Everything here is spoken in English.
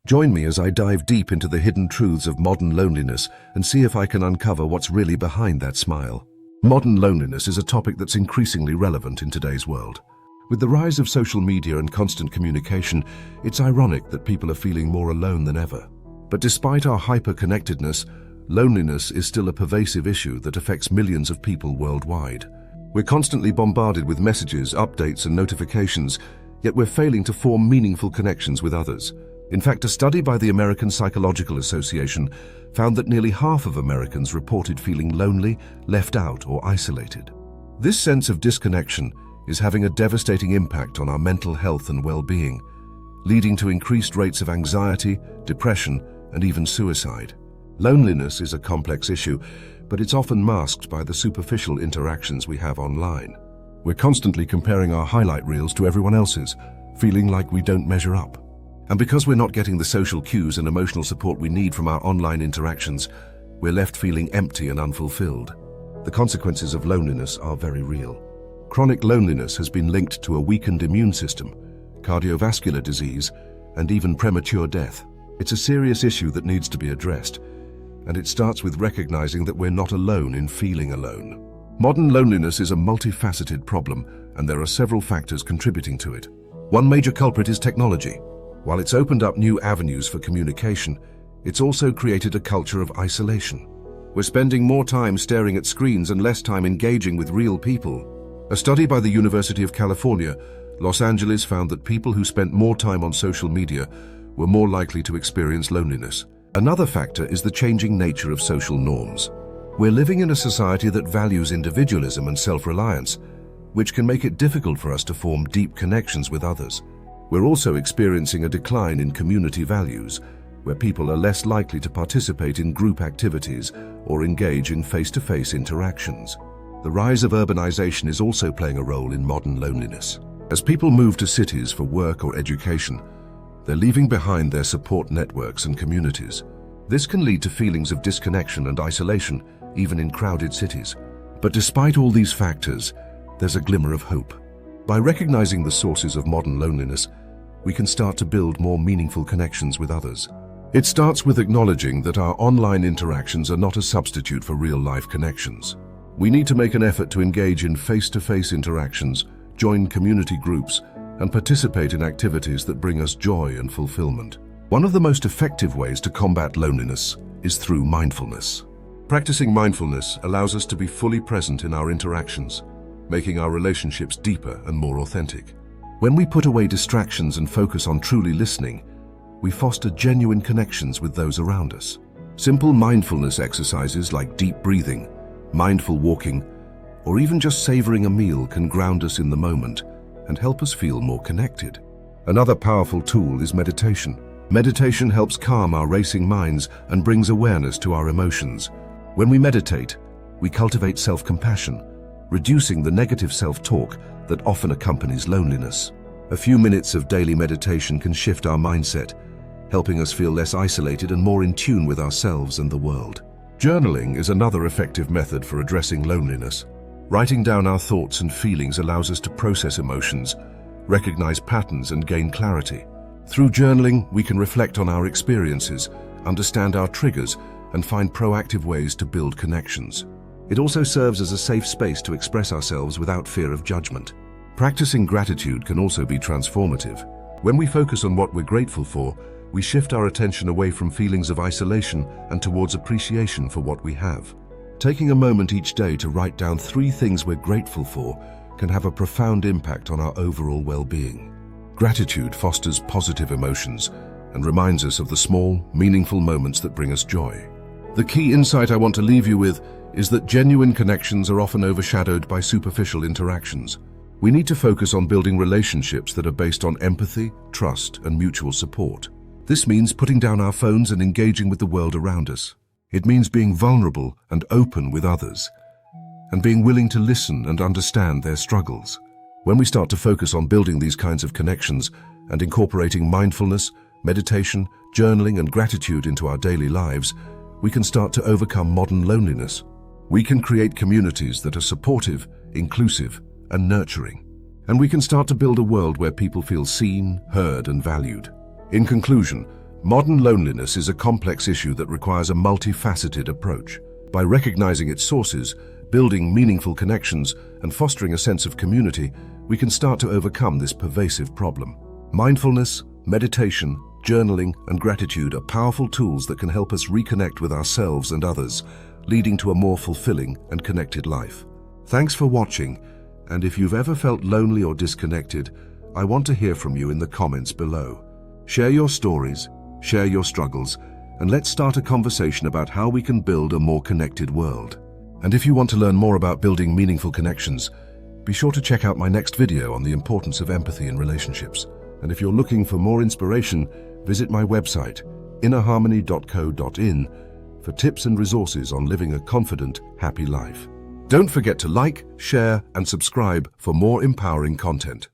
Join me as I dive deep into the hidden truths of modern loneliness and see if I can uncover what's really behind that smile. Modern loneliness is a topic that's increasingly relevant in today's world. With the rise of social media and constant communication, it's ironic that people are feeling more alone than ever. But despite our hyper-connectedness, loneliness is still a pervasive issue that affects millions of people worldwide. We're constantly bombarded with messages, updates, and notifications, yet we're failing to form meaningful connections with others. In fact, a study by the American Psychological Association found that nearly half of Americans reported feeling lonely, left out, or isolated. This sense of disconnection is having a devastating impact on our mental health and well-being, leading to increased rates of anxiety, depression, and even suicide. Loneliness is a complex issue, but it's often masked by the superficial interactions we have online. We're constantly comparing our highlight reels to everyone else's, feeling like we don't measure up. And because we're not getting the social cues and emotional support we need from our online interactions, we're left feeling empty and unfulfilled. The consequences of loneliness are very real. Chronic loneliness has been linked to a weakened immune system, cardiovascular disease, and even premature death. It's a serious issue that needs to be addressed, and it starts with recognizing that we're not alone in feeling alone. Modern loneliness is a multifaceted problem, and there are several factors contributing to it. One major culprit is technology. While it's opened up new avenues for communication, it's also created a culture of isolation. We're spending more time staring at screens and less time engaging with real people. A study by the University of California, Los Angeles found that people who spent more time on social media were more likely to experience loneliness. Another factor is the changing nature of social norms. We're living in a society that values individualism and self-reliance, which can make it difficult for us to form deep connections with others. We're also experiencing a decline in community values, where people are less likely to participate in group activities or engage in face-to-face interactions. The rise of urbanization is also playing a role in modern loneliness. As people move to cities for work or education, they're leaving behind their support networks and communities. This can lead to feelings of disconnection and isolation, even in crowded cities. But despite all these factors, there's a glimmer of hope. By recognizing the sources of modern loneliness, we can start to build more meaningful connections with others. It starts with acknowledging that our online interactions are not a substitute for real-life connections. We need to make an effort to engage in face-to-face interactions, join community groups, and participate in activities that bring us joy and fulfillment. One of the most effective ways to combat loneliness is through mindfulness. Practicing mindfulness allows us to be fully present in our interactions, making our relationships deeper and more authentic. When we put away distractions and focus on truly listening, we foster genuine connections with those around us. Simple mindfulness exercises like deep breathing, mindful walking, or even just savoring a meal can ground us in the moment and help us feel more connected. Another powerful tool is meditation. Meditation helps calm our racing minds and brings awareness to our emotions. When we meditate, we cultivate self-compassion, reducing the negative self-talk that often accompanies loneliness. A few minutes of daily meditation can shift our mindset, helping us feel less isolated and more in tune with ourselves and the world. Journaling is another effective method for addressing loneliness. Writing down our thoughts and feelings allows us to process emotions, recognize patterns, and gain clarity. Through journaling, we can reflect on our experiences, understand our triggers, and find proactive ways to build connections. It also serves as a safe space to express ourselves without fear of judgment. Practicing gratitude can also be transformative. When we focus on what we're grateful for, we shift our attention away from feelings of isolation and towards appreciation for what we have. Taking a moment each day to write down 3 things we're grateful for can have a profound impact on our overall well-being. Gratitude fosters positive emotions and reminds us of the small, meaningful moments that bring us joy. The key insight I want to leave you with is that genuine connections are often overshadowed by superficial interactions. We need to focus on building relationships that are based on empathy, trust, and mutual support. This means putting down our phones and engaging with the world around us. It means being vulnerable and open with others, and being willing to listen and understand their struggles. When we start to focus on building these kinds of connections and incorporating mindfulness, meditation, journaling, and gratitude into our daily lives, we can start to overcome modern loneliness. We can create communities that are supportive, inclusive, and nurturing. And we can start to build a world where people feel seen, heard, and valued. In conclusion, Modern loneliness is a complex issue that requires a multifaceted approach. By recognizing its sources, building meaningful connections, and fostering a sense of community, we can start to overcome this pervasive problem. Mindfulness, meditation, journaling, and gratitude are powerful tools that can help us reconnect with ourselves and others, leading to a more fulfilling and connected life. Thanks for watching, and if you've ever felt lonely or disconnected, I want to hear from you in the comments below. Share your stories, share your struggles, and let's start a conversation about how we can build a more connected world. And if you want to learn more about building meaningful connections, be sure to check out my next video on the importance of empathy in relationships. And if you're looking for more inspiration, visit my website, innerharmony.co.in, for tips and resources on living a confident, happy life. Don't forget to like, share, and subscribe for more empowering content.